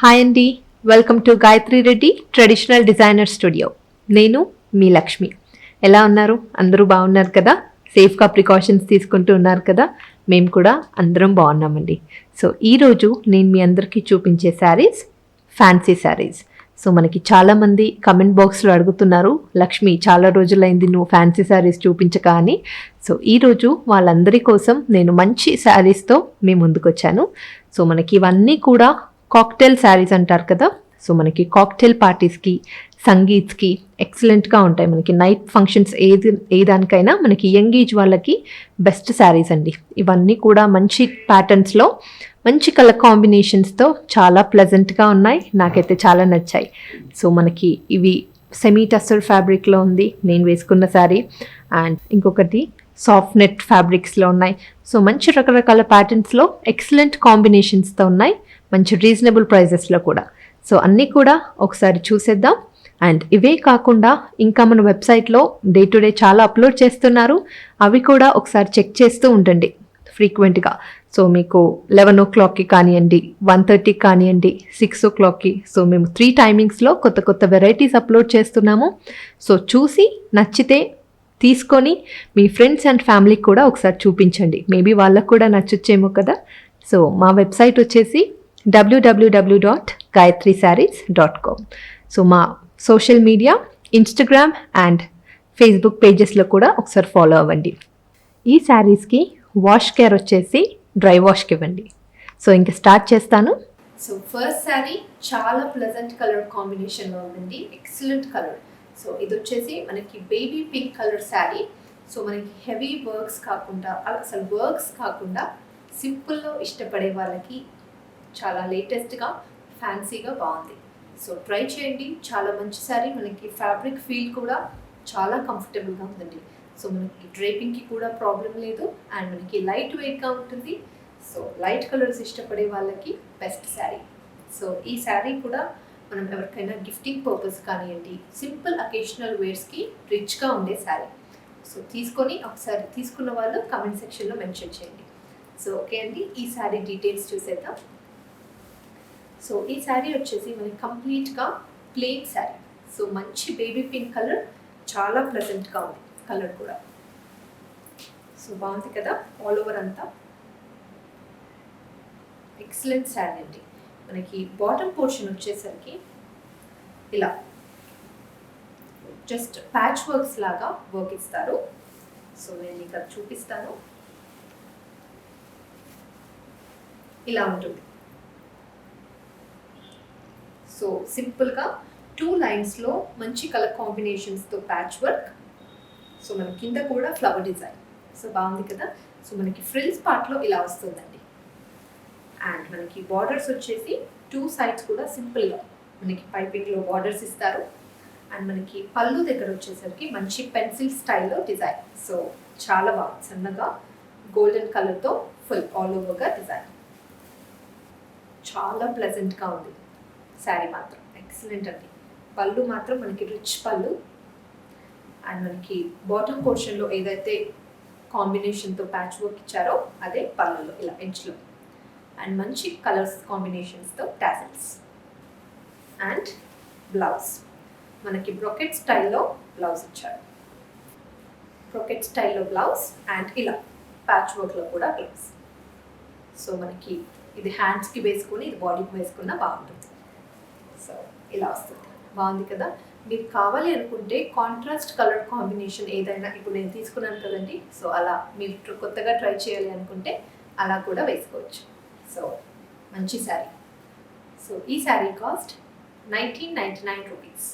Hi అండి, welcome to Gayatri Reddy traditional designer studio. నేను మీ లక్ష్మి. ఎలా ఉన్నారు? అందరూ బాగున్నారు కదా? సేఫ్గా ప్రికాషన్స్ తీసుకుంటూ ఉన్నారు కదా? మేము కూడా అందరం బాగున్నామండి. సో ఈరోజు నేను మీ అందరికీ చూపించే శారీస్ ఫ్యాన్సీ శారీస్. సో మనకి చాలామంది కమెంట్ బాక్స్లో అడుగుతున్నారు, లక్ష్మి చాలా రోజులైంది నువ్వు ఫ్యాన్సీ శారీస్ చూపించక అని. సో ఈరోజు వాళ్ళందరి కోసం నేను మంచి శారీస్తో మీ ముందుకు వచ్చాను. సో మనకి ఇవన్నీ కూడా కాక్టైల్ శారీస్ అంటారు కదా. సో మనకి కాక్టైల్ పార్టీస్కి, సంగీత్స్కి ఎక్సలెంట్గా ఉంటాయి. మనకి నైట్ ఫంక్షన్స్ ఏ దానికైనా మనకి యంగ్ ఏజ్ వాళ్ళకి బెస్ట్ శారీస్ అండి. ఇవన్నీ కూడా మంచి ప్యాటర్న్స్లో మంచి కలర్ కాంబినేషన్స్తో చాలా ప్లెజెంట్గా ఉన్నాయి. నాకైతే చాలా నచ్చాయి. సో మనకి ఇవి సెమీ టస్సర్ ఫ్యాబ్రిక్లో ఉంది నేను వేసుకున్న శారీ, అండ్ ఇంకొకటి సాఫ్ట్ నెట్ ఫ్యాబ్రిక్స్లో ఉన్నాయి. సో మంచి రకరకాల ప్యాటర్న్స్లో ఎక్సలెంట్ కాంబినేషన్స్తో ఉన్నాయి, మంచి రీజనబుల్ ప్రైజెస్లో కూడా. సో అన్నీ కూడా ఒకసారి చూసేద్దాం. అండ్ ఇవే కాకుండా ఇంకా మన వెబ్సైట్లో డే టు డే చాలా అప్లోడ్ చేస్తున్నారు, అవి కూడా ఒకసారి చెక్ చేస్తూ ఉండండి ఫ్రీక్వెంట్గా. సో మీకు 11 o'clockకి కానివ్వండి, 1:30కి కానివ్వండి, 6 o'clockకి. సో మేము 3 టైమింగ్స్లో కొత్త కొత్త వెరైటీస్ అప్లోడ్ చేస్తున్నాము. సో చూసి నచ్చితే తీసుకొని మీ ఫ్రెండ్స్ అండ్ ఫ్యామిలీకి కూడా ఒకసారి చూపించండి, మేబీ వాళ్ళకు కూడా నచ్చొచ్చేమో కదా. సో మా వెబ్సైట్ వచ్చేసి www.gayatrisarees.com. సో మా social media Instagram and Facebook పేజెస్లో కూడా ఒకసారి ఫాలో అవ్వండి. ఈ శారీస్కి వాష్ కేర్ వచ్చేసి డ్రై వాష్కి ఇవ్వండి. సో ఇంకా స్టార్ట్ చేస్తాను. సో ఫస్ట్ శారీ చాలా ప్లెజెంట్ కలర్ కాంబినేషన్లో ఉందండి, ఎక్సలెంట్ కలర్. సో ఇది వచ్చేసి మనకి baby pink colour saree. So మనకి హెవీ వర్క్స్ కాకుండా, అసలు వర్క్స్ కాకుండా సింపుల్లో ఇష్టపడే వాళ్ళకి చాలా లేటెస్ట్గా ఫ్యాన్సీగా బాగుంది. సో ట్రై చేయండి, చాలా మంచి శారీ. మనకి ఫ్యాబ్రిక్ ఫీల్ కూడా చాలా కంఫర్టబుల్గా ఉందండి. సో మనకి డ్రేపింగ్కి కూడా ప్రాబ్లం లేదు, అండ్ మనకి లైట్ వెయిట్గా ఉంటుంది. సో లైట్ కలర్స్ ఇష్టపడే వాళ్ళకి బెస్ట్ శారీ. సో ఈ శారీ కూడా మనం ఎవరికైనా గిఫ్టింగ్ పర్పస్ కానివ్వండి, సింపుల్ అకేషనల్ వేర్స్కి రిచ్గా ఉండే శారీ. సో తీసుకొని ఒకసారి తీసుకున్న వాళ్ళు కామెంట్ సెక్షన్లో మెన్షన్ చేయండి. సో ఓకే అండి, ఈ శారీ డీటెయిల్స్ చూసేద్దాం. సో ఈ శారీ వచ్చేసి మనకి కంప్లీట్గా ప్లెయిన్ శారీ. సో మంచి బేబీ పింక్ కలర్, చాలా ప్లెజెంట్గా ఉంది కలర్ కూడా. సో బాగుంది కదా, ఆల్ ఓవర్ అంతా ఎక్సలెంట్ శారీ అండి. మనకి బాటమ్ పోర్షన్ వచ్చేసరికి ఇలా జస్ట్ ప్యాచ్ వర్క్స్ లాగా వర్క్ ఇస్తారు. సో నేను ఇక్కడ చూపిస్తాను, ఇలా ఉంటుంది. సో సింపుల్గా 2 లైన్స్లో మంచి కలర్ కాంబినేషన్స్తో ప్యాచ్ వర్క్. సో మన కింద కూడా ఫ్లవర్ డిజైన్. సో బాగుంది కదా. సో మనకి ఫ్రిల్స్ పార్ట్లో ఇలా వస్తుందండి. అండ్ మనకి బార్డర్స్ వచ్చేసి 2 సైడ్స్ కూడా సింపుల్గా మనకి పైపింగ్లో బార్డర్స్ ఇస్తారు. అండ్ మనకి పళ్ళు దగ్గర వచ్చేసరికి మంచి పెన్సిల్ స్టైల్లో డిజైన్. సో చాలా బాగుంది, సన్నగా గోల్డెన్ కలర్తో ఫుల్ ఆల్ ఓవర్గా డిజైన్. చాలా ప్లెజెంట్గా ఉంది శారీ, మాత్రం ఎక్సలెంట్ అండి. పళ్ళు మాత్రం మనకి రిచ్ పళ్ళు. అండ్ మనకి బాటమ్ పోర్షన్లో ఏదైతే కాంబినేషన్తో ప్యాచ్ వర్క్ ఇచ్చారో అదే పళ్ళులో ఇలా ఎడ్జ్లో. అండ్ మంచి కలర్స్ కాంబినేషన్స్తో టాసిల్స్. అండ్ బ్లౌజ్ మనకి బ్రొకెట్ స్టైల్లో బ్లౌజ్ ఇచ్చారు. బ్రొకెట్ స్టైల్లో బ్లౌజ్ అండ్ ఇలా ప్యాచ్ వర్క్లో కూడా బ్లౌజ్. సో మనకి ఇది హ్యాండ్స్కి వేసుకొని ఇది బాడీకి వేసుకున్నా బాగుంటుంది. సో ఇలా వస్తుంది, బాగుంది కదా. మీకు కావాలి అనుకుంటే కాంట్రాస్ట్ కలర్ కాంబినేషన్ ఏదైనా, ఇప్పుడు నేను తీసుకున్నాను కదండి, సో అలా మీరు కొత్తగా ట్రై చేయాలి అనుకుంటే అలా కూడా వేసుకోవచ్చు. సో మంచి శారీ. సో ఈ saree cost 1999 rupees.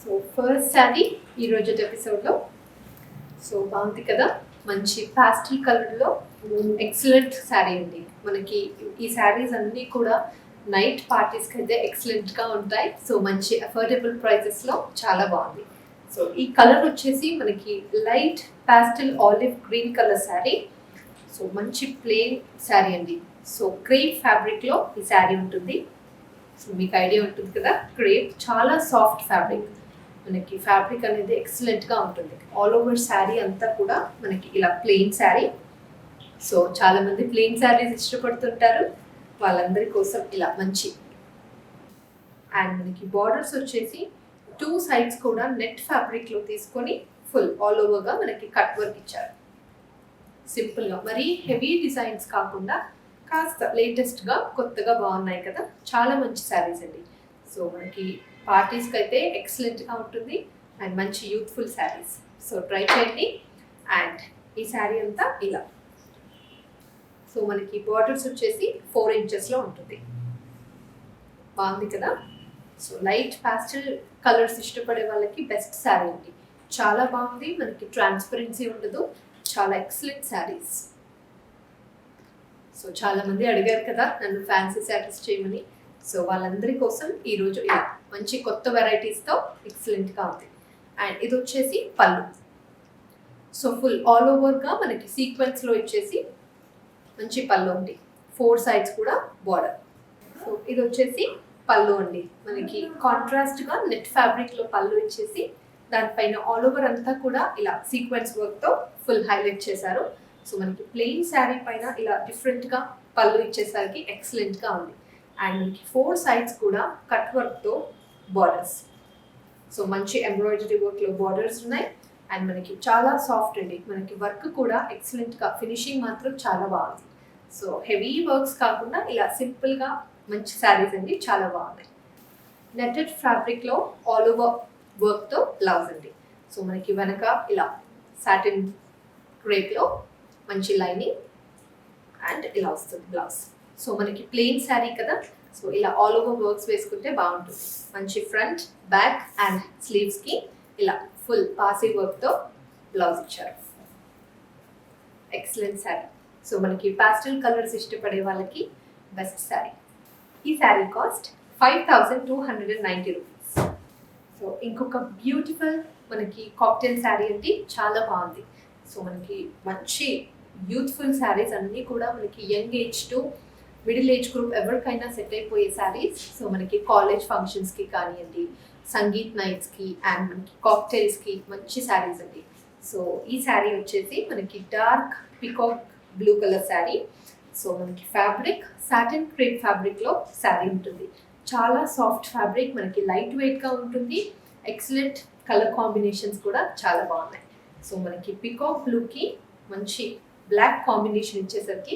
So first sari ఈరోజు ఎపిసోడ్లో. సో బాగుంది కదా, మంచి పాస్టల్ కలర్లో ఎక్సలెంట్ శారీ అండి. మనకి ఈ శారీస్ అన్నీ కూడా నైట్ పార్టీస్కి అయితే ఎక్సలెంట్గా ఉంటాయి. సో మంచి అఫోర్డబుల్ ప్రైజెస్లో చాలా బాగుంది. సో ఈ కలర్ వచ్చేసి మనకి light pastel olive green colour saree. So మంచి ప్లెయిన్ శారీ అండి. సో క్రేప్ ఫ్యాబ్రిక్లో ఈ శారీ ఉంటుంది. సో మీకు ఐడియా ఉంటుంది కదా, క్రేప్ చాలా సాఫ్ట్ ఫ్యాబ్రిక్. మనకి ఫ్యాబ్రిక్ అనేది ఎక్సలెంట్గా ఉంటుంది. ఆల్ ఓవర్ శారీ అంతా కూడా మనకి ఇలా ప్లెయిన్ శారీ. సో చాలామంది ప్లెయిన్ శారీస్ ఇష్టపడుతుంటారు, వాళ్ళందరి కోసం ఇలా మంచి అండ్ మనకి బార్డర్స్ వచ్చేసి 2 సైడ్స్ కూడా నెట్ ఫ్యాబ్రిక్లో తీసుకొని ఫుల్ ఆల్ ఓవర్గా మనకి కట్ వర్క్ ఇచ్చారు. సింపుల్గా, మరీ హెవీ డిజైన్స్ కాకుండా కాస్త లేటెస్ట్గా కొత్తగా బాగున్నాయి కదా, చాలా మంచి శారీస్ అండి. సో మనకి పార్టీస్కి అయితే ఎక్సలెంట్గా ఉంటుంది అండ్ మంచి యూత్ఫుల్ శారీస్. సో ట్రై చేయండి. అండ్ ఈ శారీ అంతా ఇలా, సో మనకి బార్డర్స్ వచ్చేసి 4 ఇంచెస్లో ఉంటుంది. బాగుంది కదా. సో లైట్ పాస్టల్ కలర్స్ ఇష్టపడే వాళ్ళకి బెస్ట్ శారీ అండి. చాలా బాగుంది, మనకి ట్రాన్స్పరెన్సీ ఉండదు, చాలా ఎక్సలెంట్ శారీస్. సో చాలా మంది అడిగారు కదా నన్ను ఫ్యాన్సీ శారీస్ చేయమని. సో వాళ్ళందరి కోసం ఈరోజు ఇలా మంచి కొత్త వెరైటీస్తో ఎక్సలెంట్గా ఉంది. అండ్ ఇది వచ్చేసి పళ్ళు. సో ఫుల్ ఆల్ ఓవర్గా మనకి సీక్వెన్స్లో ఇచ్చేసి మంచి పళ్ళు ఉంది. 4 సైడ్స్ కూడా బార్డర్. సో ఇది వచ్చేసి పళ్ళు అండి. మనకి కాంట్రాస్ట్గా నెట్ ఫ్యాబ్రిక్లో పళ్ళు ఇచ్చేసి దానిపైన ఆల్ ఓవర్ అంతా కూడా ఇలా సీక్వెన్స్ వర్క్తో ఫుల్ హైలైట్ చేశారు. సో మనకి ప్లెయిన్ శారీ పైన ఇలా డిఫరెంట్గా పళ్ళు ఇచ్చేసరికి ఎక్సలెంట్గా ఉంది. అండ్ మనకి 4 సైడ్స్ కూడా కట్ వర్క్తో బార్డర్స్. సో మంచి ఎంబ్రాయిడరీ వర్క్లో బార్డర్స్ ఉన్నాయి. అండ్ మనకి చాలా సాఫ్ట్ అండి, మనకి వర్క్ కూడా ఎక్సలెంట్గా, ఫినిషింగ్ మాత్రం చాలా బాగుంది. సో హెవీ వర్క్స్ కాకుండా ఇలా సింపుల్గా మంచి శారీస్ అండి, చాలా బాగున్నాయి. నెట్టెడ్ ఫ్యాబ్రిక్లో ఆల్ ఓవర్ వర్క్తో బ్లౌజ్ అండి. సో మనకి వెనక ఇలా సాటిన్ క్రేప్లో మంచి లైనింగ్ అండ్ ఇలా వస్తుంది బ్లౌజ్. సో మనకి ప్లెయిన్ శారీ కదా, సో ఇలా ఆల్ ఓవర్ వర్క్స్ వేసుకుంటే బాగుంటుంది. మంచి ఫ్రంట్, బ్యాక్ అండ్ స్లీవ్స్కి ఇలా ఫుల్ పాసీ వర్క్తో బ్లౌజ్ ఇచ్చారు. ఎక్సలెంట్ శారీ. సో మనకి పాస్టల్ కలర్స్ ఇష్టపడే వాళ్ళకి బెస్ట్ శారీ. ఈ శారీ కాస్ట్ 5290 రూపీస్. సో ఇంకొక బ్యూటిఫుల్ మనకి కాక్టైల్ శారీ అంటే చాలా బాగుంది. సో మనకి మంచి యూత్ఫుల్ శారీస్ అన్నీ కూడా మనకి young age to middle age group ఎవరికైనా సెట్ అయిపోయే శారీస్. సో మనకి కాలేజ్ ఫంక్షన్స్కి కానివ్వండి, సంగీత్ నైట్స్కి అండ్ మనకి కాక్టైల్స్కి మంచి శారీస్ అండి. సో ఈ శారీ వచ్చేసి మనకి dark peacock blue colour saree. So మనకి ఫ్యాబ్రిక్ సాటిన్ క్రేప్ ఫ్యాబ్రిక్లో శారీ ఉంటుంది. చాలా సాఫ్ట్ ఫ్యాబ్రిక్, మనకి లైట్ వెయిట్గా ఉంటుంది. ఎక్సలెంట్ కలర్ కాంబినేషన్స్ కూడా చాలా బాగున్నాయి. సో మనకి పికాక్ బ్లూకి మంచి బ్లాక్ కాంబినేషన్ ఇచ్చేసరికి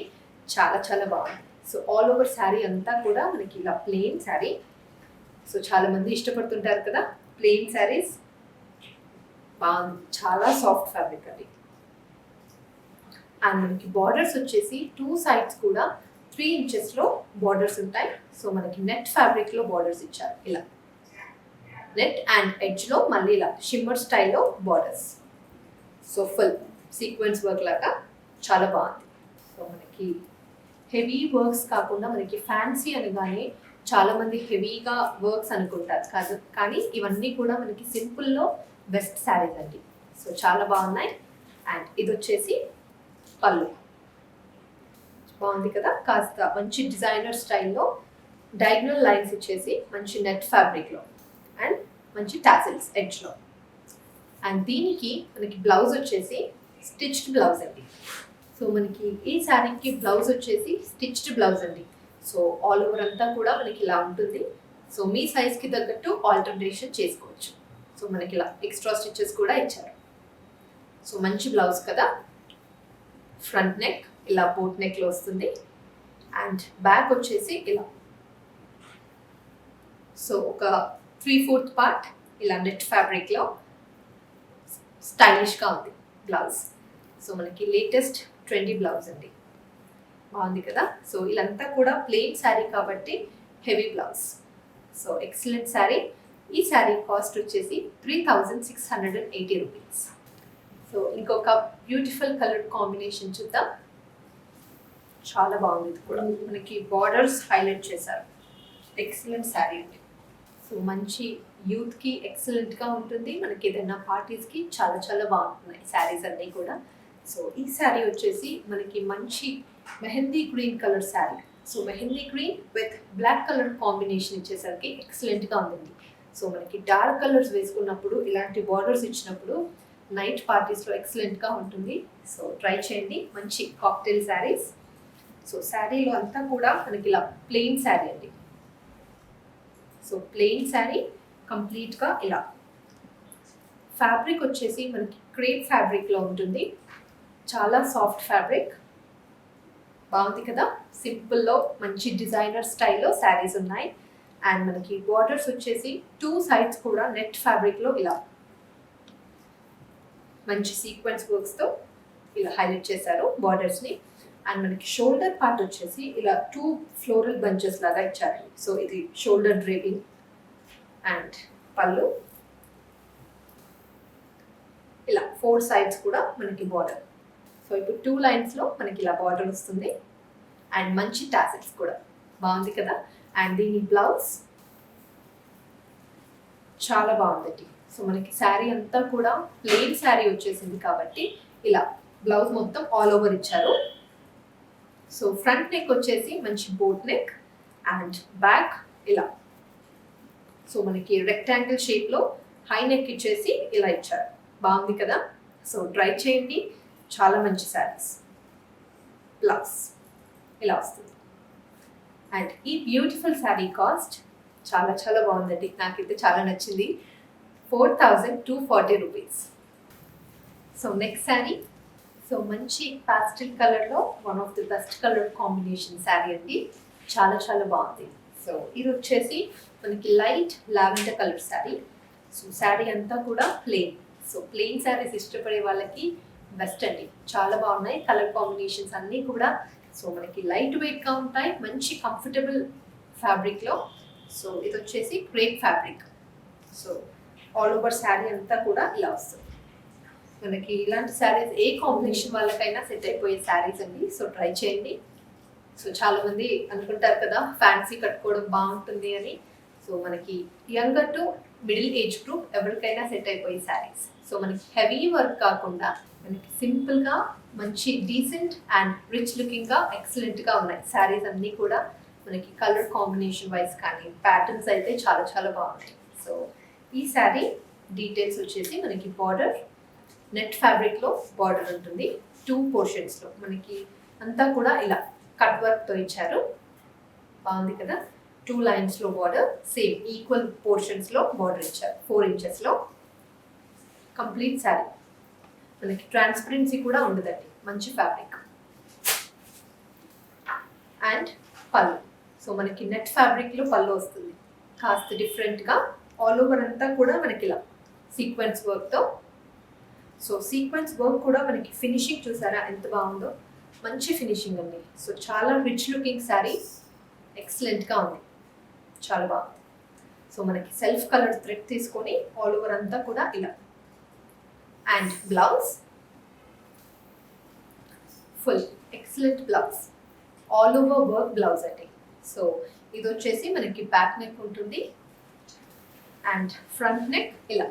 చాలా చాలా బాగుంది. సో ఆల్ ఓవర్ శారీ అంతా కూడా మనకి ఇలా ప్లెయిన్ శారీ. సో చాలా మంది ఇష్టపడుతుంటారు కదా ప్లెయిన్ శారీస్. బాగుంది, చాలా సాఫ్ట్ ఫ్యాబ్రిక్ అది. అండ్ మనకి బార్డర్స్ వచ్చేసి 2 సైడ్స్ కూడా 3 ఇంచెస్లో బార్డర్స్ ఉంటాయి. సో మనకి నెట్ ఫ్యాబ్రిక్లో బార్డర్స్ ఇచ్చారు. ఇలా నెట్ అండ్ ఎడ్జ్లో మళ్ళీ ఇలా షిమ్మర్ స్టైల్లో borders. So full sequence work లాగా చాలా బాగుంది. సో మనకి హెవీ వర్క్స్ కాకుండా మనకి ఫ్యాన్సీ అనగానే చాలామంది హెవీగా వర్క్స్ అనుకుంటారు కాదు, కానీ ఇవన్నీ కూడా మనకి సింపుల్లో బెస్ట్ శారీస్ అండి. సో చాలా బాగున్నాయి. అండ్ ఇది వచ్చేసి పళ్ళు. బాగుంది కదా, కాస్త మంచి డిజైనర్ స్టైల్లో డయాగ్నల్ లైన్స్ ఇచ్చేసి మంచి నెట్ ఫ్యాబ్రిక్లో అండ్ మంచి టాసిల్స్ ఎడ్జ్లో. అండ్ దీనికి మనకి బ్లౌజ్ వచ్చేసి స్టిచ్డ్ బ్లౌజ్ అండి. సో మనకి ఈ శారీకి బ్లౌజ్ వచ్చేసి స్టిచ్డ్ బ్లౌజ్ అండి. సో ఆల్ ఓవర్ అంతా కూడా మనకి ఇలా ఉంటుంది. సో మీ సైజ్కి తగ్గట్టు ఆల్టర్నేషన్ చేసుకోవచ్చు. సో మనకి ఇలా ఎక్స్ట్రా స్టిచెస్ కూడా ఇచ్చారు. సో మంచి బ్లౌజ్ కదా. ఫ్రంట్ నెక్ ఇలా బోట్ నెక్లో వస్తుంది అండ్ బ్యాక్ వచ్చేసి ఇలా. సో ఒక 3/4 పార్ట్ ఇలా నెట్ ఫ్యాబ్రిక్లో స్టైలిష్గా ఉంది బ్లౌజ్. సో మనకి లేటెస్ట్ ట్రెండీ బ్లౌజ్ అండి. బాగుంది కదా. సో ఇలాంతా కూడా ప్లెయిన్ శారీ కాబట్టి heavy blouse. So excellent sari. ఈ శారీ కాస్ట్ వచ్చేసి 3680 రూపీస్. సో ఇంకొక బ్యూటిఫుల్ కలర్ కాంబినేషన్ చూద్దాం. చాలా బాగుంది. ఇది కూడా మనకి బార్డర్స్ హైలైట్ చేశారు. ఎక్సలెంట్ శారీ అండి. సో మంచి యూత్కి ఎక్సలెంట్గా ఉంటుంది. మనకి ఏదైనా పార్టీస్కి చాలా చాలా బాగుంటున్నాయి శారీస్ అన్నీ కూడా. సో ఈ శారీ వచ్చేసి మనకి మంచి mehndi green colour saree. So mehndi green with black colour combination ఇచ్చేసరికి ఎక్సలెంట్గా ఉందండి. సో మనకి డార్క్ కలర్స్ వేసుకున్నప్పుడు ఇలాంటి బార్డర్స్ ఇచ్చినప్పుడు నైట్ పార్టీస్లో ఎక్సలెంట్గా ఉంటుంది. సో ట్రై చేయండి. మంచి కాక్టైల్ శారీస్. సో శారీలో అంతా కూడా మనకి ఇలా ప్లెయిన్ శారీ అండి. సో ప్లెయిన్ శారీ కంప్లీట్గా ఇలా. ఫ్యాబ్రిక్ వచ్చేసి మనకి క్రేప్ ఫ్యాబ్రిక్లో ఉంటుంది, చాలా సాఫ్ట్ ఫ్యాబ్రిక్, బాగుంది కదా. సింపుల్లో మంచి డిజైనర్ స్టైల్లో శారీస్ ఉన్నాయి. అండ్ మనకి బార్డర్స్ వచ్చేసి 2 sides కూడా నెట్ ఫ్యాబ్రిక్లో ఇలా మంచి సీక్వెన్స్ వర్క్స్తో ఇలా హైలైట్ చేశారు బార్డర్స్ని. అండ్ మనకి షోల్డర్ పార్ట్ వచ్చేసి ఇలా 2 ఫ్లోరల్ బంచెస్ లాగా ఇచ్చారు. సో ఇది షోల్డర్ డ్రేపింగ్. అండ్ పళ్ళు ఇలా 4 sides కూడా మనకి బార్డర్. సో ఇప్పుడు 2 lines మనకి ఇలా బార్డర్ వస్తుంది. అండ్ మంచి టాసెల్స్ కూడా, బాగుంది కదా. అండ్ దీని బ్లౌజ్ చాలా బాగుందండి. సో మనకి శారీ అంతా కూడా ప్లెయిన్ శారీ వచ్చేసింది కాబట్టి ఇలా బ్లౌజ్ మొత్తం ఆల్ ఓవర్ ఇచ్చారు. సో ఫ్రంట్ నెక్ వచ్చేసి మంచి బోట్ నెక్ అండ్ బ్యాక్ ఇలా. సో మనకి రెక్టాంగిల్ షేప్లో హై నెక్ ఇచ్చేసి ఇలా ఇచ్చారు, బాగుంది కదా. సో ట్రై చేయండి, చాలా మంచి శారీస్. బ్లౌజ్ ఇలా వస్తుంది. అండ్ ఈ బ్యూటిఫుల్ శారీ కాస్ట్ చాలా చాలా బాగుందండి, నాకైతే చాలా నచ్చింది. 4,240 rupees. So next sari, so మంచి పాస్టల్ కలర్లో one of the best colour combination sari అండి, చాలా చాలా బాగుంది. సో ఇది వచ్చేసి మనకి light lavender colour saree. So sari అంతా కూడా ప్లెయిన్. సో ప్లెయిన్ శారీస్ ఇష్టపడే వాళ్ళకి బెస్ట్ అండి, చాలా బాగున్నాయి కలర్ కాంబినేషన్స్ అన్నీ కూడా. సో మనకి లైట్ వెయిట్గా ఉంటాయి, మంచి కంఫర్టబుల్ ఫ్యాబ్రిక్లో. సో ఇది వచ్చేసి crepe fabric. So all over sari అంతా కూడా ఇలా వస్తుంది. మనకి ఇలాంటి శారీస్ ఏ కాంబినేషన్ వాళ్ళకైనా సెట్ అయిపోయే శారీస్ అండి. సో ట్రై చేయండి. సో చాలామంది అనుకుంటారు కదా ఫ్యాన్సీ కట్టుకోవడం బాగుంటుంది అని. సో మనకి younger to middle age group ఎవరికైనా సెట్ అయిపోయే శారీస్. సో మనకి హెవీ వర్క్ కాకుండా మనకి సింపుల్గా మంచి డీసెంట్ అండ్ రిచ్ లుకింగ్గా ఎక్సలెంట్గా ఉన్నాయి శారీస్ అన్నీ కూడా. మనకి కలర్ కాంబినేషన్ వైజ్ కానీ ప్యాటర్న్స్ అయితే చాలా చాలా బాగున్నాయి. సో ఈ శారీ డీటెయిల్స్ వచ్చేసి మనకి బార్డర్ నెట్ ఫ్యాబ్రిక్లో బార్డర్ ఉంటుంది 2 portionsలో. మనకి అంతా కూడా ఇలా కట్ వర్క్తో ఇచ్చారు, బాగుంది కదా. 2 linesలో బార్డర్, సేమ్ ఈక్వల్ పోర్షన్స్లో బార్డర్ ఇచ్చారు 4 inchesలో. కంప్లీట్ శారీ మనకి ట్రాన్స్పరెన్సీ కూడా ఉండదండి, మంచి ఫ్యాబ్రిక్. అండ్ పళ్ళు, సో మనకి నెట్ ఫ్యాబ్రిక్లో పళ్ళు వస్తుంది, కాస్త డిఫరెంట్గా. ఆల్ ఓవర్ అంతా కూడా మనకి ఇలా సీక్వెన్స్ వర్క్తో. సో సీక్వెన్స్ వర్క్ కూడా మనకి ఫినిషింగ్ చూసారా ఎంత బాగుందో, మంచి ఫినిషింగ్ అండి. సో చాలా రిచ్ లుకింగ్ శారీ, ఎక్సలెంట్గా ఉంది, చాలా బాగుంది. సో మనకి సెల్ఫ్ కలర్ థ్రెడ్ తీసుకొని ఆల్ ఓవర్ అంతా కూడా ఇలా. And blouse full excellent blouse, all over work blouse అండి. సో ఇది వచ్చేసి మనకి బ్యాక్ నెక్ ఉంటుంది అండ్ ఫ్రంట్ నెక్ ఇలా.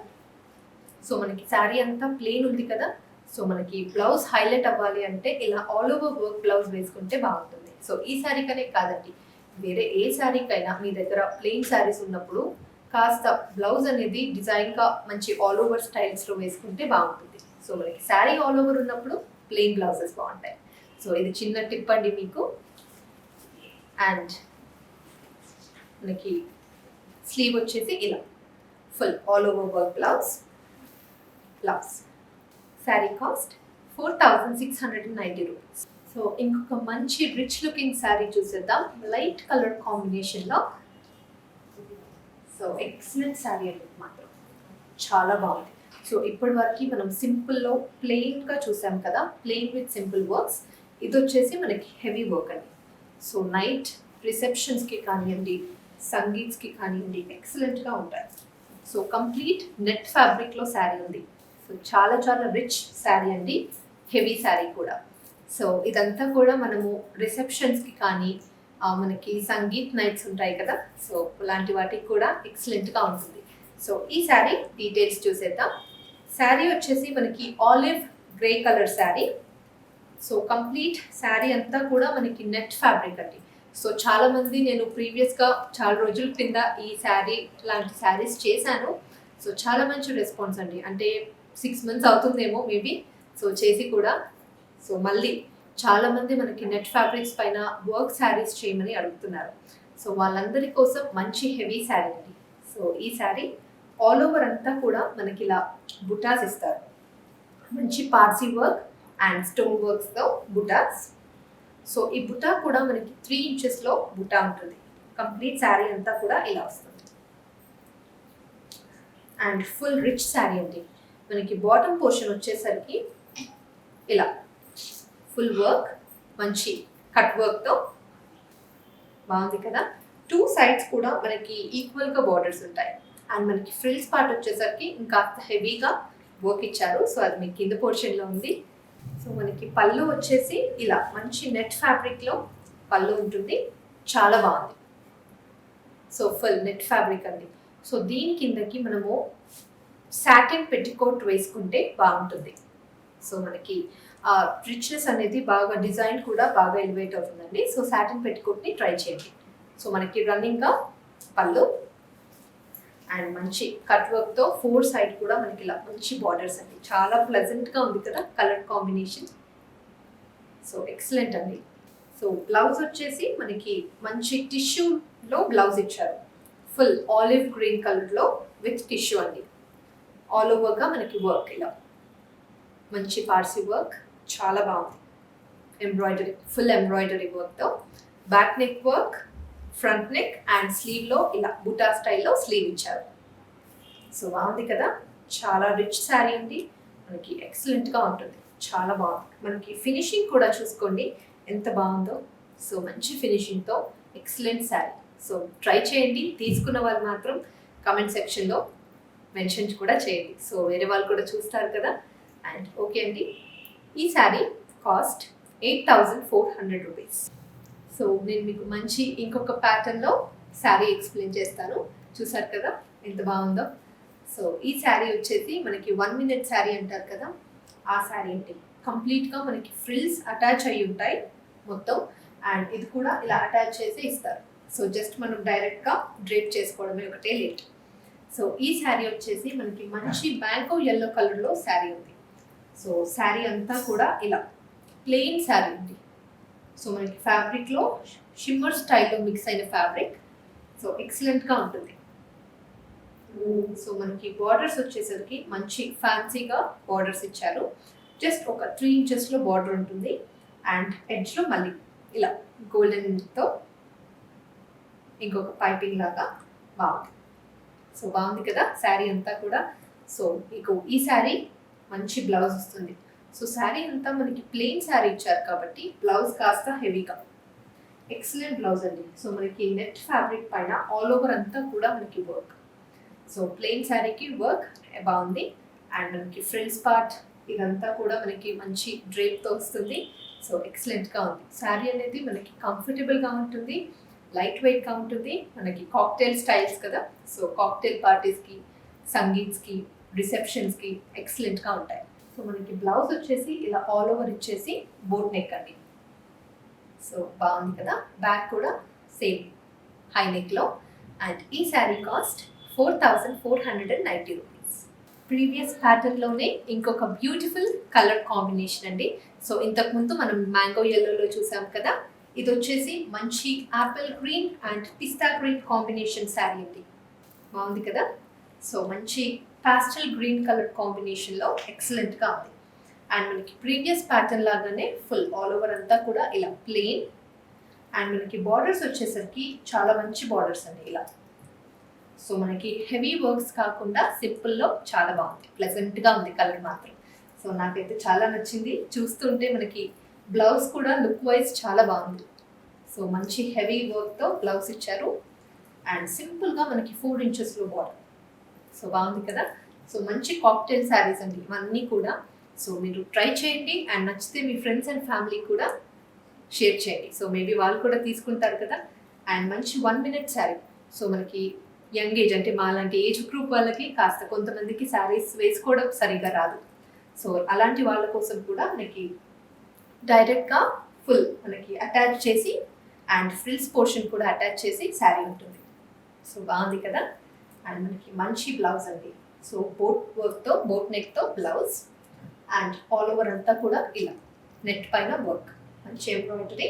సో మనకి శారీ అంతా ప్లెయిన్ ఉంది కదా. సో మనకి బ్లౌజ్ హైలైట్ అవ్వాలి అంటే ఇలా ఆల్ ఓవర్ వర్క్ బ్లౌజ్ వేసుకుంటే బాగుంటుంది. సో ఈ శారీకనే కాదండి, వేరే ఏ శారీకైనా మీ దగ్గర ప్లెయిన్ శారీస్ ఉన్నప్పుడు కాస్త బ్లౌజ్ అనేది డిజైన్గా మంచి ఆల్ ఓవర్ స్టైల్స్లో వేసుకుంటే బాగుంటుంది. సో మనకి శారీ ఆల్ ఓవర్ ఉన్నప్పుడు ప్లెయిన్ బ్లౌజెస్ బాగుంటాయి. సో ఇది చిన్న టిప్ అండి మీకు. అండ్ మనకి స్లీవ్ వచ్చేసి ఇలా full all over work blouse. Sari cost 4,690 rupees. So ఇంకొక మంచి రిచ్ లుకింగ్ శారీ చూసేద్దాం, లైట్ కలర్ కాంబినేషన్లో. సో ఎక్సలెంట్ శారీ అండి, మాత్రం చాలా బాగుంది. సో ఇప్పటి వరకు మనం సింపుల్లో ప్లెయిన్గా చూసాం కదా, ప్లెయిన్ విత్ సింపుల్ వర్క్స్. ఇది వచ్చేసి మనకి హెవీ వర్క్ అండి. సో నైట్ రిసెప్షన్స్కి కానివ్వండి, సంగీత్స్కి కానివ్వండి, ఎక్సలెంట్గా ఉంటాయి. సో కంప్లీట్ నెట్ ఫ్యాబ్రిక్లో శారీ ఉంది. సో చాలా చాలా రిచ్ శారీ అండి, హెవీ శారీ కూడా. సో ఇదంతా కూడా మనము రిసెప్షన్స్కి కానీ మనకి సంగీత్ నైట్స్ ఉంటాయి కదా, సో అలాంటి వాటికి కూడా ఎక్సలెంట్గా ఉంటుంది. సో ఈ శారీ డీటెయిల్స్ చూసేద్దాం. శారీ వచ్చేసి మనకి olive grey colour saree. So complete sari అంతా కూడా మనకి నెట్ ఫ్యాబ్రిక్ అండి. సో చాలామంది నేను ప్రీవియస్గా చాలా రోజుల కింద ఈ శారీ లాంటి శారీస్ చేశాను. సో చాలా మంచి రెస్పాన్స్ అండి, అంటే 6 months అవుతుందేమో మేబీ సో చేసి కూడా. సో మళ్ళీ చాలామంది మనకి నెట్ ఫ్యాబ్రిక్స్ పైన వర్క్ శారీస్ చేయమని అడుగుతున్నారు. సో వాళ్ళందరి కోసం మంచి హెవీ శారీ అండి. సో ఈ శారీ ఆల్ ఓవర్ అంతా కూడా మనకి ఇలా బుటాస్ ఇస్తారు, మంచి పార్సీ వర్క్ అండ్ స్టోన్ వర్క్స్తో బుటాస్. సో ఈ బుటా కూడా మనకి 3 ఇంచెస్లో బుటా ఉంటుంది. కంప్లీట్ శారీ అంతా కూడా ఇలా వస్తుంది అండ్ ఫుల్ రిచ్ శారీ అండి. మనకి బాటమ్ పోర్షన్ వచ్చేసరికి ఇలా ఫుల్ వర్క్, మంచి కట్ వర్క్తో బాగుంది కదా. 2 సైడ్స్ కూడా మనకి ఈక్వల్గా బార్డర్స్ ఉంటాయి అండ్ మనకి ఫ్రిల్స్ పార్ట్ వచ్చేసరికి ఇంకా హెవీగా వర్క్ ఇచ్చారు. సో అది మీకు కింద పోర్షన్లో ఉంది. సో మనకి పళ్ళు వచ్చేసి ఇలా మంచి నెట్ ఫ్యాబ్రిక్లో పళ్ళు ఉంటుంది, చాలా బాగుంది. సో ఫుల్ నెట్ ఫ్యాబ్రిక్ అండి. సో దీని కిందకి మనము సాటిన్ పెట్టికోట్ వేసుకుంటే బాగుంటుంది. సో మనకి రిచ్నెస్ అనేది బాగా, డిజైన్ కూడా బాగా ఎలివేట్ అవుతుందండి. సో సాటిన్ పెట్టికోట్ని ట్రై చేయండి. సో మనకి రన్నింగ్గా పళ్ళు అండ్ మంచి కట్ వర్క్తో 4 సైడ్ కూడా మనకి ఇలా మంచి బార్డర్స్ అండి. చాలా ప్లెజెంట్గా ఉంది కదా కలర్ కాంబినేషన్. సో ఎక్సలెంట్ అండి. సో బ్లౌజ్ వచ్చేసి మనకి మంచి టిష్యూలో బ్లౌజ్ ఇచ్చారు, ఫుల్ ఆలివ్ గ్రీన్ కలర్లో విత్ టిష్యూ అండి. ఆల్ ఓవర్గా మనకి వర్క్ ఇలా మంచి పార్సీ వర్క్, చాలా బాగుంది. ఎంబ్రాయిడరీ, ఫుల్ ఎంబ్రాయిడరీ వర్క్తో back neck work, front neck and స్లీవ్లో ఇలా బుటా స్టైల్లో స్లీవ్ ఇచ్చారు. సో బాగుంది కదా, చాలా రిచ్ శారీ అండి. మనకి ఎక్సలెంట్గా ఉంటుంది, చాలా బాగుంది. మనకి ఫినిషింగ్ కూడా చూసుకోండి ఎంత బాగుందో. సో మంచి ఫినిషింగ్తో ఎక్సలెంట్ శారీ. సో ట్రై చేయండి. తీసుకున్న వాళ్ళు మాత్రం కామెంట్ సెక్షన్లో మెన్షన్ కూడా చేయండి. సో వేరే వాళ్ళు కూడా చూస్తారు కదా. అండ్ ఓకే అండి, ఈ శారీ కాస్ట్ 8,400 రూపీస్. సో నేను మీకు మంచి ఇంకొక ప్యాటర్న్లో శారీ ఎక్స్ప్లెయిన్ చేస్తాను. చూసారు కదా ఎంత బాగుందో. సో ఈ శారీ వచ్చేసి మనకి 1 మినిట్ శారీ అంటారు కదా, ఆ శారీ ఏంటి కంప్లీట్గా మనకి ఫ్రిల్స్ అటాచ్ అయ్యి ఉంటాయి మొత్తం. అండ్ ఇది కూడా ఇలా అటాచ్ చేసి ఇస్తారు. సో జస్ట్ మనం డైరెక్ట్గా డ్రేప్ చేసుకోవడమే, ఒకటే లేట్. సో ఈ శారీ వచ్చేసి మనకి మంచి మ్యాంగో ఎల్లో కలర్లో శారీ ఉంది. సో శారీ అంతా కూడా ఇలా ప్లెయిన్ శారీ ఉంది. సో మనకి ఫ్యాబ్రిక్లో షిమ్మర్ స్టైల్లో మిక్స్ అయిన ఫ్యాబ్రిక్. సో ఎక్సలెంట్గా ఉంటుంది. సో మనకి బార్డర్స్ వచ్చేసరికి మంచి ఫ్యాన్సీగా బార్డర్స్ ఇచ్చారు. జస్ట్ ఒక 3 ఇంచెస్లో బార్డర్ ఉంటుంది అండ్ ఎడ్జ్లో మళ్ళీ ఇలా గోల్డెన్తో ఇంకొక పైపింగ్ లాగా బాగుంది. సో బాగుంది కదా శారీ అంతా కూడా. సో మీకు ఈ శారీ మంచి బ్లౌజ్ వస్తుంది. సో శారీ అంతా మనకి ప్లెయిన్ శారీ ఇచ్చారు కాబట్టి బ్లౌజ్ కాస్త హెవీగా, ఎక్సలెంట్ బ్లౌజ్ అండి. సో మనకి నెట్ ఫ్యాబ్రిక్ పైన ఆల్ ఓవర్ అంతా కూడా మనకి వర్క్. సో ప్లెయిన్ శారీకి వర్క్ బాగుంది అండ్ మనకి ఫ్రిల్స్ పార్ట్ ఇదంతా కూడా మనకి మంచి డ్రేప్తో వస్తుంది. సో ఎక్సలెంట్గా ఉంది. శారీ అనేది మనకి కంఫర్టబుల్గా ఉంటుంది, లైట్ వెయిట్గా ఉంటుంది. మనకి కాక్టైల్ స్టైల్స్ కదా, సో కాక్టైల్ పార్టీస్కి, సంగీత్స్కి, రిసెప్షన్స్కి ఎక్సలెంట్గా ఉంటాయి. సో మనకి బ్లౌజ్ వచ్చేసి ఇలా ఆల్ ఓవర్ ఇచ్చేసి బోట్ నెక్ అండి. సో బాగుంది కదా. బ్యాక్ కూడా సేమ్ హై నెక్లో. అండ్ ఈ శారీ కాస్ట్ 4,490 రూపీస్. ప్రీవియస్ ప్యాటర్న్లోనే ఇంకొక బ్యూటిఫుల్ కలర్ కాంబినేషన్ అండి. సో ఇంతకుముందు మనం మ్యాంగో ఎల్లోలో చూసాం కదా, ఇది వచ్చేసి మంచి Apple green and pista green combination sari అండి. బాగుంది కదా. సో మంచి పాస్టల్ గ్రీన్ కలర్ కాంబినేషన్లో ఎక్సలెంట్గా ఉంది. అండ్ మనకి ప్రీవియస్ ప్యాటర్న్ లాగానే ఫుల్ ఆల్ ఓవర్ అంతా కూడా ఇలా ప్లెయిన్ అండ్ మనకి బార్డర్స్ వచ్చేసరికి చాలా మంచి బార్డర్స్ అండి ఇలా. సో మనకి హెవీ వర్క్స్ కాకుండా సింపుల్లో చాలా బాగుంది, ప్లెజెంట్గా ఉంది కలర్ మాత్రం. సో నాకైతే చాలా నచ్చింది. చూస్తుంటే మనకి బ్లౌజ్ కూడా లుక్ వైజ్ చాలా బాగుంది. సో మంచి హెవీ వర్క్తో బ్లౌజ్ ఇచ్చారు అండ్ సింపుల్గా మనకి 4 ఇంచెస్లో బార్డర్. సో బాగుంది కదా. సో మంచి కాక్టైల్ శారీస్ అండి ఇవన్నీ కూడా. సో మీరు ట్రై చేయండి అండ్ నచ్చితే మీ ఫ్రెండ్స్ అండ్ ఫ్యామిలీ కూడా షేర్ చేయండి. సో మేబీ వాళ్ళు కూడా తీసుకుంటారు కదా. అండ్ మంచి 1 మినిట్ శారీ. సో మనకి యంగ్ ఏజ్ అంటే మా లాంటి ఏజ్ గ్రూప్ వాళ్ళకి కాస్త కొంతమందికి శారీస్ వేసుకోవడం సరిగా రాదు. సో అలాంటి వాళ్ళ కోసం కూడా మనకి డైరెక్ట్గా ఫుల్ మనకి అటాచ్ చేసి అండ్ ఫ్రిల్స్ పోర్షన్ కూడా అటాచ్ చేసి శారీ ఉంటుంది. సో బాగుంది కదా. అండ్ మనకి మంచి బ్లౌజ్ అండి. సో బోట్ వర్క్తో, బోట్ నెక్తో బ్లౌజ్ అండ్ ఆల్ ఓవర్ అంతా కూడా ఇలా నెట్ పైన వర్క్, మంచి ఎంబ్రాయిడరీ.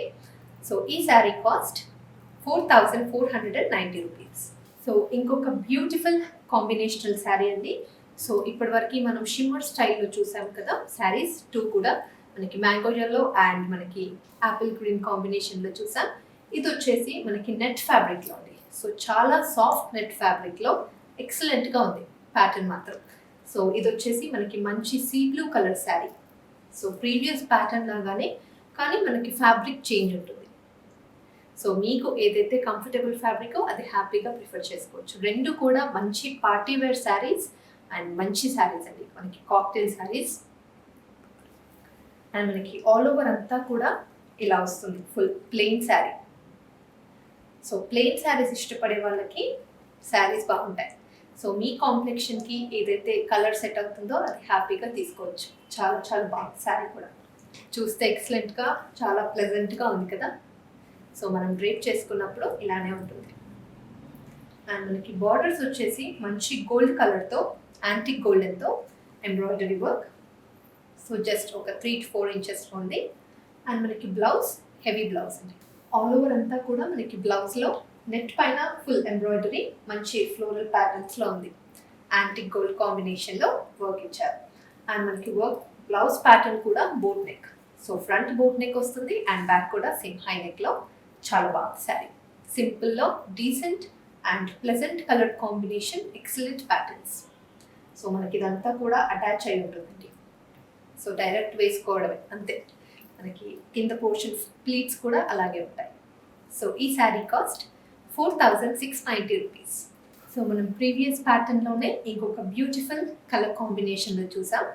సో ఈ శారీ కాస్ట్ 4,490 రూపీస్. సో ఇంకొక బ్యూటిఫుల్ కాంబినేషనల్ శారీ అండి. సో ఇప్పటివరకు మనం షిమ్మర్ స్టైల్లో చూసాం కదా శారీస్, 2 కూడా మనకి మ్యాంగో ఎల్లో అండ్ మనకి యాపిల్ గ్రీన్ కాంబినేషన్లో చూసాం. ఇది వచ్చేసి మనకి నెట్ ఫ్యాబ్రిక్లో ఉంది. సో చాలా సాఫ్ట్ నెట్ ఫ్యాబ్రిక్లో ఎక్సలెంట్గా ఉంది ప్యాటర్న్ మాత్రం. సో ఇది వచ్చేసి మనకి మంచి sea blue colour saree. So previous pattern లాగానే కానీ మనకి ఫ్యాబ్రిక్ చేంజ్ ఉంటుంది. సో మీకు ఏదైతే కంఫర్టబుల్ ఫ్యాబ్రికో అది హ్యాపీగా ప్రిఫర్ చేసుకోవచ్చు. 2 కూడా మంచి పార్టీ వేర్ శారీస్ అండ్ మంచి శారీస్ అండి. మనకి కాక్టైల్ శారీస్ అండ్ మనకి ఆల్ ఓవర్ అంతా కూడా ఇలా వస్తుంది, full plain sari. So plain saris ఇష్టపడే వాళ్ళకి శారీస్ బాగుంటాయి. సో మీ కాంప్లెక్షన్కి ఏదైతే కలర్ సెట్ అవుతుందో అది హ్యాపీగా తీసుకోవచ్చు. చాలా చాలా బాగుంది శారీ కూడా. చూస్తే ఎక్సలెంట్గా చాలా ప్లెజెంట్గా ఉంది కదా. సో మనం డ్రేప్ చేసుకున్నప్పుడు ఇలానే ఉంటుంది. అండ్ మనకి బార్డర్స్ వచ్చేసి మంచి గోల్డ్ కలర్తో యాంటిక్ గోల్డెన్తో ఎంబ్రాయిడరీ వర్క్. సో జస్ట్ ఒక 3 to 4 ఇంచెస్లో ఉంది. అండ్ మనకి బ్లౌజ్ హెవీ బ్లౌజ్ అండి. ఆల్ ఓవర్ అంతా కూడా మనకి బ్లౌజ్లో నెట్ పైన ఫుల్ ఎంబ్రాయిడరీ మంచి ఫ్లోరల్ ప్యాటర్న్స్లో ఉంది. యాంటిక్ గోల్డ్ కాంబినేషన్లో వర్క్ ఇచ్చారు. అండ్ మనకి వర్క్ బ్లౌజ్ ప్యాటర్న్ కూడా boat neck. So front boat neck వస్తుంది అండ్ బ్యాక్ కూడా సేమ్ హై నెక్లో. చాలా బాగుంది శారీ. సింపుల్లో decent and pleasant colour combination, excellent patterns. So మనకి ఇదంతా కూడా అటాచ్ అయి ఉంటుందండి. సో డైరెక్ట్ వేసుకోవడమే అంతే. మనకి కింద పోర్షన్ ప్లీట్స్ కూడా అలాగే ఉంటాయి. సో ఈ శారీ కాస్ట్ 4,690 రూపీస్. సో మనం ప్రీవియస్ ప్యాటర్న్లోనే ఇంకొక బ్యూటిఫుల్ కలర్ కాంబినేషన్లో చూసాం.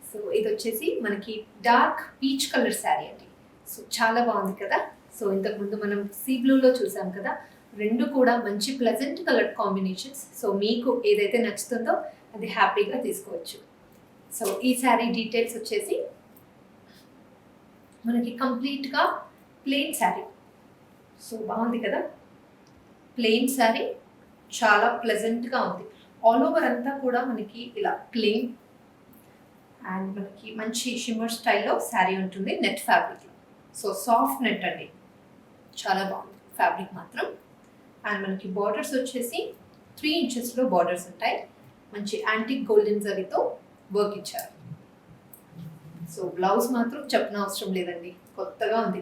సో ఇది వచ్చేసి మనకి డార్క్ పీచ్ కలర్ శారీ అండి. సో చాలా బాగుంది కదా. సో ఇంతకుముందు మనం సీ బ్లూలో చూసాం కదా. 2 కూడా మంచి ప్లెజెంట్ కలర్ కాంబినేషన్స్. సో మీకు ఏదైతే నచ్చుతుందో అది హ్యాపీగా తీసుకోవచ్చు. సో ఈ శారీ డీటెయిల్స్ వచ్చేసి మనకి కంప్లీట్గా ప్లెయిన్ శారీ. సో బాగుంది కదా. ప్లెయిన్ శారీ చాలా ప్లెజెంట్గా ఉంది. ఆల్ ఓవర్ అంతా కూడా మనకి ఇలా ప్లెయిన్ అండ్ మనకి మంచి షిమ్మర్ స్టైల్లో శారీ ఉంటుంది నెట్ ఫ్యాబ్రిక్లో. సో సాఫ్ట్ నెట్ అండి, చాలా బాగుంది ఫ్యాబ్రిక్ మాత్రం. అండ్ మనకి బార్డర్స్ వచ్చేసి 3 ఇంచెస్లో బార్డర్స్ ఉంటాయి. మంచి యాంటిక్ గోల్డెన్ జరీతో వర్క్ ఇచ్చారు. సో బ్లౌజ్ మాత్రం చెప్పనవసరం లేదండి, కొత్తగా ఉంది,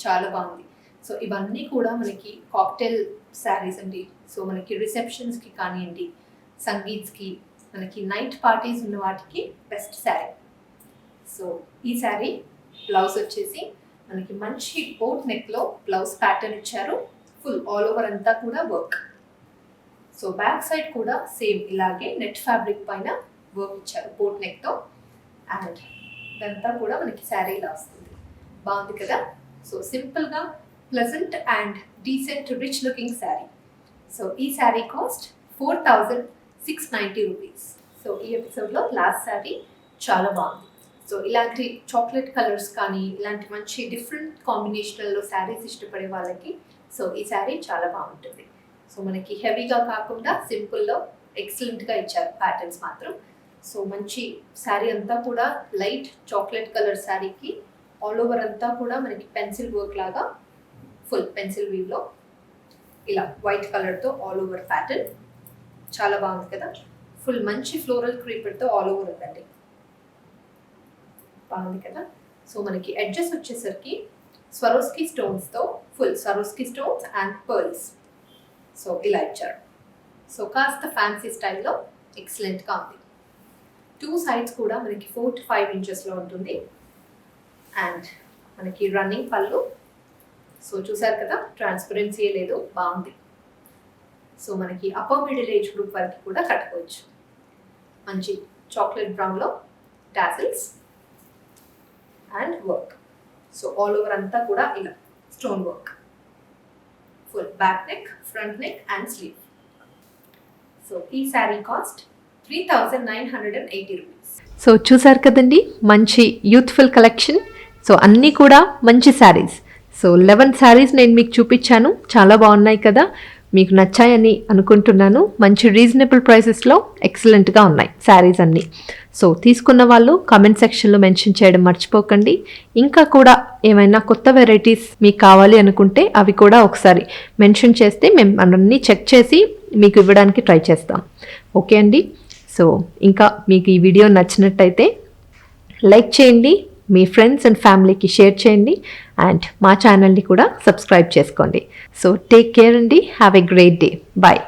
చాలా బాగుంది. సో ఇవన్నీ కూడా మనకి కాక్టైల్ శారీస్ అండి. సో మనకి రిసెప్షన్స్కి కానివ్వండి, సంగీత్స్కి, మనకి నైట్ పార్టీస్ ఉన్న వాటికి బెస్ట్ శారీ. సో ఈ శారీ బ్లౌజ్ వచ్చేసి మనకి మంచి బోట్ నెక్లో బ్లౌజ్ ప్యాటర్న్ ఇచ్చారు. ఫుల్ ఆల్ ఓవర్ అంతా కూడా వర్క్. సో బ్యాక్ సైడ్ కూడా సేమ్ ఇలాగే నెట్ ఫ్యాబ్రిక్ పైన వర్క్ ఇచ్చారు బోట్ నెక్తో. అండ్ ఇదంతా కూడా మనకి శారీ ఇలా వస్తుంది. బాగుంది కదా. సో సింపుల్గా pleasant and decent rich looking sari. So ఈ శారీ కాస్ట్ 4,690 రూపీస్. సో ఈ ఎపిసోడ్లో లాస్ట్ శారీ చాలా బాగుంది. సో ఇలాంటి చాక్లెట్ కలర్స్ కానీ ఇలాంటి మంచి డిఫరెంట్ కాంబినేషన్లో శారీస్ ఇష్టపడే వాళ్ళకి సో ఈ శారీ చాలా బాగుంటుంది. సో మనకి హెవీగా కాకుండా సింపుల్లో ఎక్సలెంట్గా ఇచ్చారు ప్యాటర్న్స్ మాత్రం. సో మంచి శారీ అంతా కూడా లైట్ చాక్లెట్ కలర్ శారీకి ఆల్ ఓవర్ అంతా కూడా మనకి పెన్సిల్ వర్క్ లాగా ఫుల్ పెన్సిల్ వీవ్లో ఇలా వైట్ కలర్తో ఆల్ ఓవర్ ప్యాటర్న్ చాలా బాగుంది కదా. ఫుల్ మంచి ఫ్లోరల్ క్రీపర్తో ఆల్ ఓవర్ ఉందండి, బాగుంది కదా. సో మనకి ఎడ్జెస్ వచ్చేసరికి స్వరోస్కీ స్టోన్స్తో full Swarovski stones and pearls so ఇలా ఇచ్చారు. సో కాస్త ఫ్యాన్సీ స్టైల్లో ఎక్సలెంట్గా ఉంది. 2 సైడ్స్ కూడా మనకి 4 to 5 ఇంచెస్లో ఉంటుంది. అండ్ మనకి రన్నింగ్ పళ్ళు. సో చూసారు కదా, ట్రాన్స్పరెన్సీ లేదు, బాగుంది. సో మనకి అప్పర్ మిడిల్ ఏజ్ గ్రూప్ వరకు కూడా కట్టుకోవచ్చు. మంచి చాక్లెట్ బ్రౌన్లో tassels and work. So all over అంతా కూడా ఇలా stone work. Full back neck, front neck and sleeve. So ఈ శారీ కాస్ట్ 3,980 రూపీస్. సో చూసారు కదండి, మంచి యూత్ఫుల్ కలెక్షన్. సో అన్నీ కూడా మంచి శారీస్. సో 11 శారీస్ నేను మీకు చూపించాను, చాలా బాగున్నాయి కదా. మీకు నచ్చాయని అనుకుంటున్నాను. మంచి రీజనబుల్ ప్రైసెస్లో ఎక్సలెంట్గా ఉన్నాయి శారీస్ అన్నీ. సో తీసుకున్న వాళ్ళు కామెంట్ సెక్షన్లో మెన్షన్ చేయడం మర్చిపోకండి. ఇంకా కూడా ఏమైనా కొత్త వెరైటీస్ మీకు కావాలి అనుకుంటే అవి కూడా ఒకసారి మెన్షన్ చేస్తే మేము అన్నీ చెక్ చేసి మీకు ఇవ్వడానికి ట్రై చేస్తాం. ఓకే అండి. సో ఇంకా మీకు ఈ వీడియో నచ్చినట్టయితే లైక్ చేయండి, మీ ఫ్రెండ్స్ అండ్ ఫ్యామిలీకి షేర్ చేయండి, అండ్ మా ఛానల్ని కూడా సబ్స్క్రైబ్ చేసుకోండి. సో టేక్ కేర్ అండి. Have a great day. Bye.